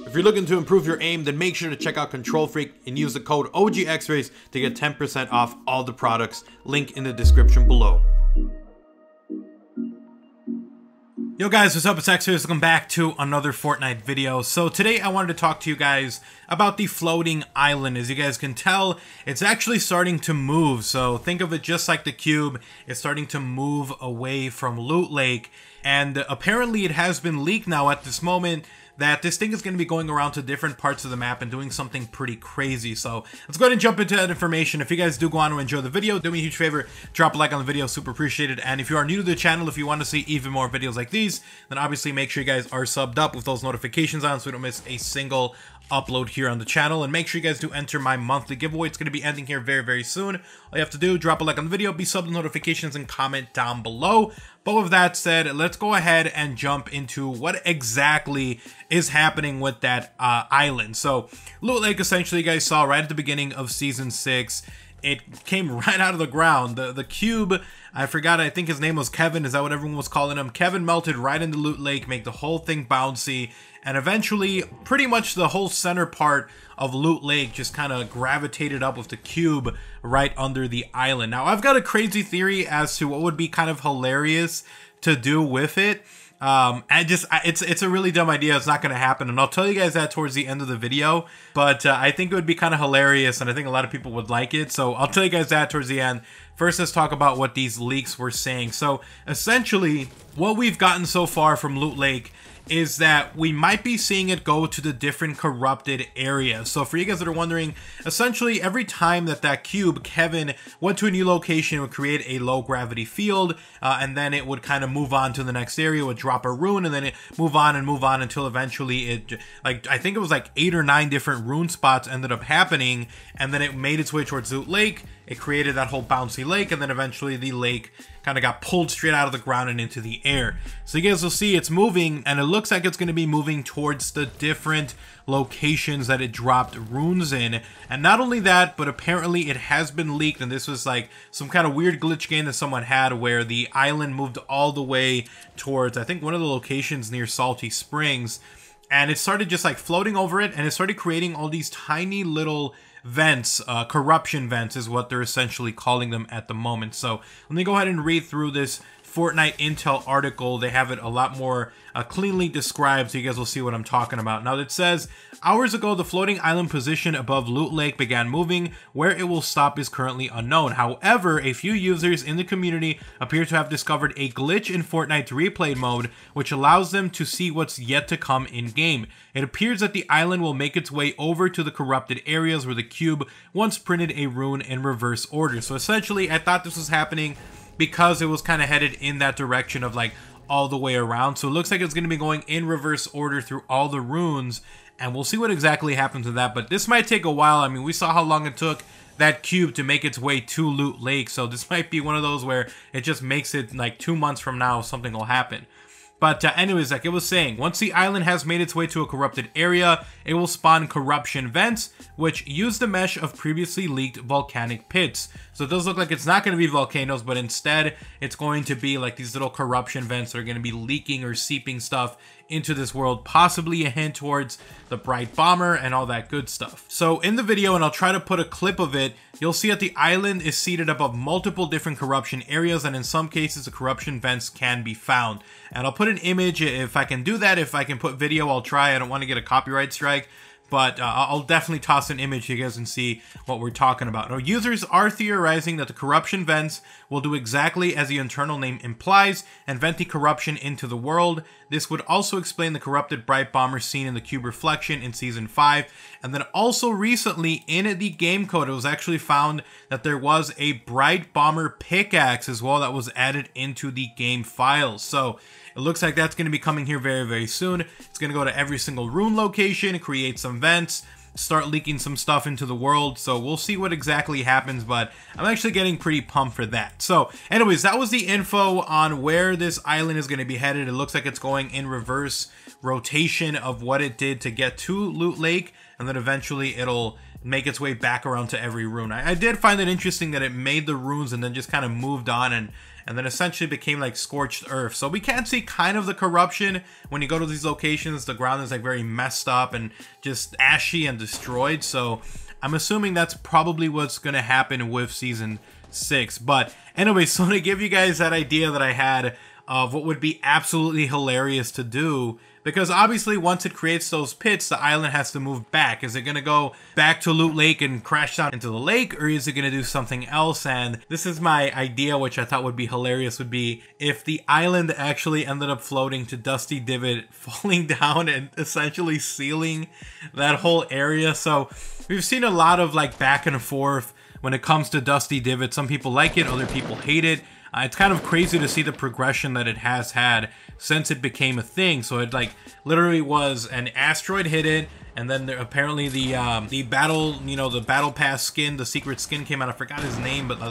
If you're looking to improve your aim, then make sure to check out Control Freak and use the code OGXRAYZ to get 10% off all the products. Link in the description below. Yo guys, what's up? It's XRAYZ. Welcome back to another Fortnite video. So today I wanted to talk to you guys about the floating island. As you guys can tell, it's actually starting to move. So think of it just like the cube. It's starting to move away from Loot Lake. And apparently it has been leaked now at this moment that this thing is going to be going around to different parts of the map and doing something pretty crazy. So let's go ahead and jump into that information. If you guys do go on to enjoy the video, do me a huge favor, drop a like on the video, super appreciated. And if you are new to the channel, if you want to see even more videos like these, then obviously make sure you guys are subbed up with those notifications on so you don't miss a single upload here on the channel. And make sure you guys do enter my monthly giveaway. It's going to be ending here very, very soon. All you have to do, drop a like on the video, be subbed to notifications, and comment down below. But with that said, let's go ahead and jump into what exactly is happening with that island. So Loot Lake, essentially, you guys saw right at the beginning of Season 6, it came right out of the ground. The cube, I forgot, I think his name was Kevin. Is that what everyone was calling him? Kevin melted right into Loot Lake, make the whole thing bouncy. And eventually, pretty much the whole center part of Loot Lake just kind of gravitated up with the cube right under the island. Now, I've got a crazy theory as to what would be kind of hilarious to do with it. It's a really dumb idea. It's not going to happen, and I'll tell you guys that towards the end of the video. But I think it would be kind of hilarious, and I think a lot of people would like it. So I'll tell you guys that towards the end. First, let's talk about what these leaks were saying. So essentially, what we've gotten so far from Loot Lake is that we might be seeing it go to the different corrupted areas. So for you guys that are wondering, essentially every time that cube, Kevin, went to a new location, it would create a low gravity field, and then it would kind of move on to the next area, would drop a rune, and then it move on until eventually it, like, I think it was like 8 or 9 different rune spots ended up happening, and then it made its way towards Loot Lake. It created that whole bouncy lake, and then eventually the lake kind of got pulled straight out of the ground and into the air. So you guys will see it's moving, and it looks like it's going to be moving towards the different locations that it dropped runes in. And not only that, but apparently it has been leaked, and this was like some kind of weird glitch game that someone had where the island moved all the way towards, I think, one of the locations near Salty Springs, and it started just like floating over it, and it started creating all these tiny little vents, corruption vents is what they're essentially calling them at the moment. So let me go ahead and read through this Fortnite Intel article. They have it a lot more cleanly described, so you guys will see what I'm talking about. Now it says, hours ago, the floating island position above Loot Lake began moving. Where it will stop is currently unknown. However, a few users in the community appear to have discovered a glitch in Fortnite's replay mode, which allows them to see what's yet to come in-game. It appears that the island will make its way over to the corrupted areas where the cube once printed a rune in reverse order. So essentially, I thought this was happening because it was kind of headed in that direction of like all the way around. So it looks like it's going to be going in reverse order through all the runes, and we'll see what exactly happens to that. But this might take a while. I mean, we saw how long it took that cube to make its way to Loot Lake. So this might be one of those where it just makes it like 2 months from now, something will happen. But anyways, like it was saying, once the island has made its way to a corrupted area, it will spawn corruption vents, which use the mesh of previously leaked volcanic pits. So it does look like it's not going to be volcanoes, but instead it's going to be like these little corruption vents that are going to be leaking or seeping stuff into this world, possibly a hint towards the Bright Bomber and all that good stuff. So in the video, and I'll try to put a clip of it, you'll see that the island is seated above multiple different corruption areas, and in some cases the corruption vents can be found. And I'll put an image if I can do that. If I can put video, I'll try. I don't want to get a copyright strike, but I'll definitely toss an image so you guys can see what we're talking about. Now, users are theorizing that the corruption vents will do exactly as the internal name implies and vent the corruption into the world. This would also explain the corrupted Bright Bomber seen in the cube reflection in Season 5. And then also recently in the game code, it was actually found that there was a Bright Bomber pickaxe as well that was added into the game files. So it looks like that's going to be coming here very, very soon. It's going to go to every single rune location, create some vents, start leaking some stuff into the world. So we'll see what exactly happens, but I'm actually getting pretty pumped for that. So anyways, that was the info on where this island is going to be headed. It looks like it's going in reverse rotation of what it did to get to Loot Lake, and then eventually it'll make its way back around to every rune. I did find it interesting that it made the runes and then just kind of moved on and then essentially became like scorched earth. So we can see kind of the corruption when you go to these locations. The ground is like very messed up and just ashy and destroyed. So I'm assuming that's probably what's going to happen with Season 6. But anyway, so to give you guys that idea that I had of what would be absolutely hilarious to do, because obviously once it creates those pits, the island has to move back. Is it going to go back to Loot Lake and crash down into the lake, or is it going to do something else? And this is my idea, which I thought would be hilarious, would be if the island actually ended up floating to Dusty Divot, falling down and essentially sealing that whole area. So we've seen a lot of like back and forth when it comes to Dusty Divot. Some people like it, other people hate it. It's kind of crazy to see the progression that it has had since it became a thing. So it like literally was an asteroid hit it, and then there, apparently the battle, the battle pass skin, the secret skin came out. I forgot his name, but the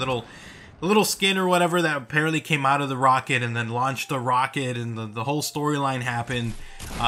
little skin or whatever that apparently came out of the rocket and then launched the rocket, and the whole storyline happened.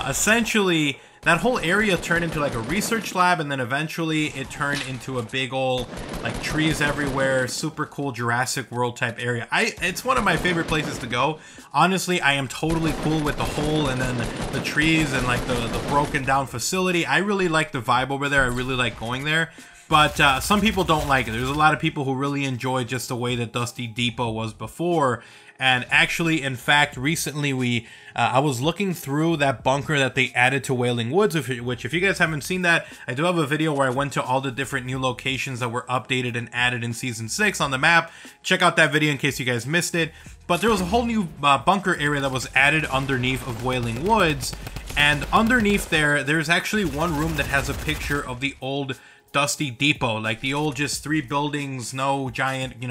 Essentially, that whole area turned into like a research lab, and then eventually it turned into a big old like trees everywhere, super cool Jurassic World type area. It's one of my favorite places to go. Honestly, I am totally cool with the hole and then the trees and like the broken down facility. I really like the vibe over there. I really like going there. But some people don't like it. There's a lot of people who really enjoy just the way that Dusty Depot was before. And actually, in fact, recently I was looking through that bunker that they added to Wailing Woods, which if you guys haven't seen that, I do have a video where I went to all the different new locations that were updated and added in Season 6 on the map. Check out that video in case you guys missed it. But there was a whole new bunker area that was added underneath of Wailing Woods. And underneath there's actually one room that has a picture of the old Dusty Depot, like the old just 3 buildings, no giant,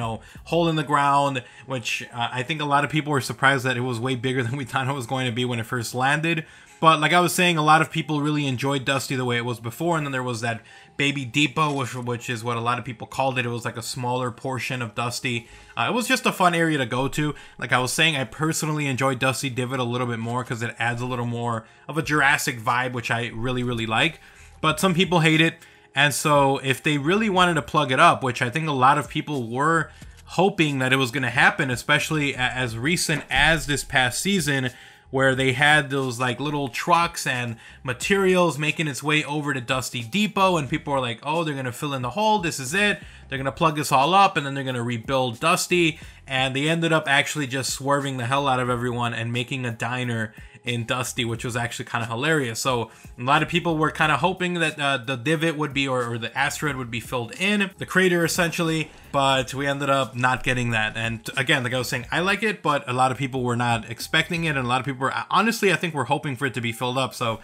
hole in the ground, which I think a lot of people were surprised that it was way bigger than we thought it was going to be when it first landed. But like I was saying, a lot of people really enjoyed Dusty the way it was before, and then there was that baby depot, which is what a lot of people called it. It was like a smaller portion of Dusty. It was just a fun area to go to. Like I was saying, I personally enjoyed Dusty Divot a little bit more because it adds a little more of a Jurassic vibe, which I really, really like. But some people hate it. And so if they really wanted to plug it up, which I think a lot of people were hoping that it was going to happen, especially as recent as this past season, where they had those like little trucks and materials making its way over to Dusty Depot, and people were like, oh, they're going to fill in the hole, this is it, they're going to plug this all up, and then they're going to rebuild Dusty. And they ended up actually just swerving the hell out of everyone and making a diner in Dusty, which was actually kind of hilarious. So a lot of people were kind of hoping that the divot would be, or the asteroid would be filled in, the crater essentially, but we ended up not getting that. And again, like I was saying, I like it, but a lot of people were not expecting it, and a lot of people were, honestly, I think we're hoping for it to be filled up. So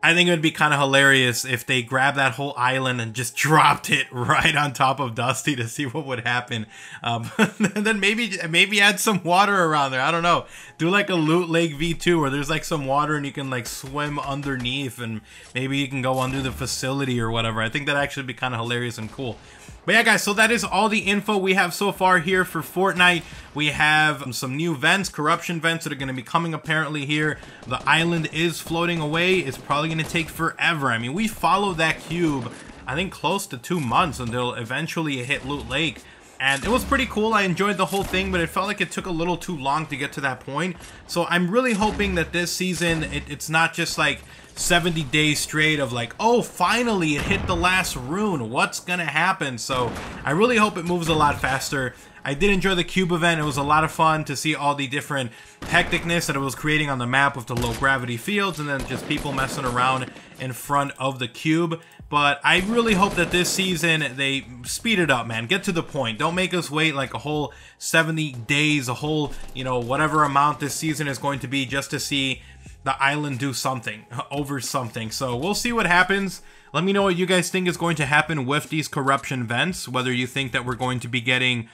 I think it would be kind of hilarious if they grabbed that whole island and just dropped it right on top of Dusty to see what would happen. And then maybe add some water around there. I don't know. Do like a Loot Lake V2 where there's like some water and you can like swim underneath, and maybe you can go under the facility or whatever. I think that actually would be kind of hilarious and cool. But yeah, guys, so that is all the info we have so far here for Fortnite. We have some new vents, corruption vents that are going to be coming apparently here. The island is floating away. It's probably going to take forever. I mean, we followed that cube, I think, close to 2 months until eventually it hit Loot Lake. And it was pretty cool. I enjoyed the whole thing, but it felt like it took a little too long to get to that point. So I'm really hoping that this season, it's not just like 70 days straight of like, oh, finally it hit the last rune, what's gonna happen? So I really hope it moves a lot faster. I did enjoy the cube event. It was a lot of fun to see all the different hecticness that it was creating on the map with the low gravity fields, and then just people messing around in front of the cube. But I really hope that this season they speed it up, man. Get to the point. Don't make us wait like a whole 70 days, a whole, whatever amount this season is going to be just to see the island do something, over something. So we'll see what happens. Let me know what you guys think is going to happen with these corruption vents. Whether you think that we're going to be getting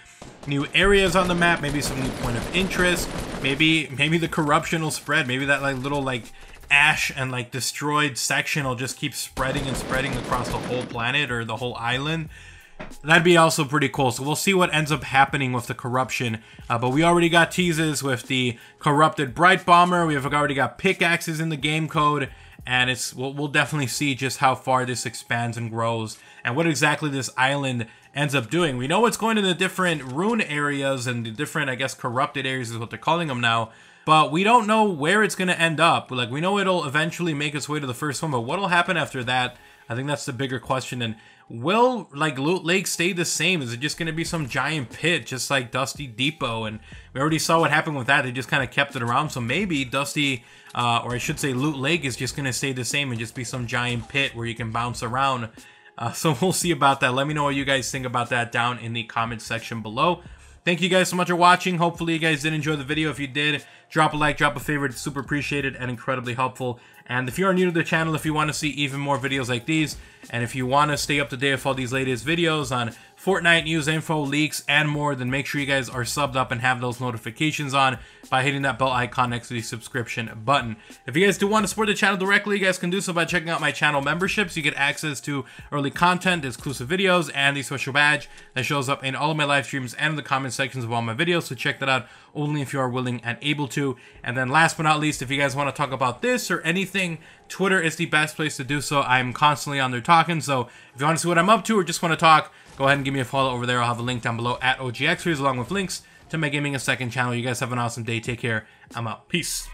new areas on the map, maybe some new point of interest, maybe the corruption will spread. Maybe that like little like ash and like destroyed section will just keep spreading and spreading across the whole planet or the whole island. That'd be also pretty cool. So we'll see what ends up happening with the corruption. But we already got teases with the corrupted Bright Bomber. We've already got pickaxes in the game code. And we'll definitely see just how far this expands and grows, and what exactly this island ends up doing. We know it's going to the different rune areas and the different, I guess, corrupted areas is what they're calling them now. But we don't know where it's going to end up. Like, we know it'll eventually make its way to the first one, but what'll happen after that? I think that's the bigger question. And will, like, Loot Lake stay the same? Is it just going to be some giant pit, just like Dusty Depot? And we already saw what happened with that. They just kind of kept it around. So maybe Dusty, or I should say Loot Lake, is just going to stay the same and just be some giant pit where you can bounce around. So we'll see about that. Let me know what you guys think about that down in the comment section below. Thank you guys so much for watching. Hopefully you guys did enjoy the video. If you did, drop a like, drop a favorite. It's super appreciated and incredibly helpful. And if you are new to the channel, if you want to see even more videos like these, and if you want to stay up to date with all these latest videos on Fortnite news, info, leaks, and more, then make sure you guys are subbed up and have those notifications on by hitting that bell icon next to the subscription button. If you guys do want to support the channel directly, you guys can do so by checking out my channel memberships. You get access to early content, exclusive videos, and the special badge that shows up in all of my live streams and in the comment sections of all my videos. So check that out only if you are willing and able to. And then last but not least, if you guys want to talk about this or anything, Twitter is the best place to do so. I'm constantly on there talking. So if you want to see what I'm up to or just want to talk, go ahead and give me a follow over there. I'll have a link down below at OGXRAYZ along with links to my Gaming a Second channel. You guys have an awesome day. Take care. I'm out. Peace.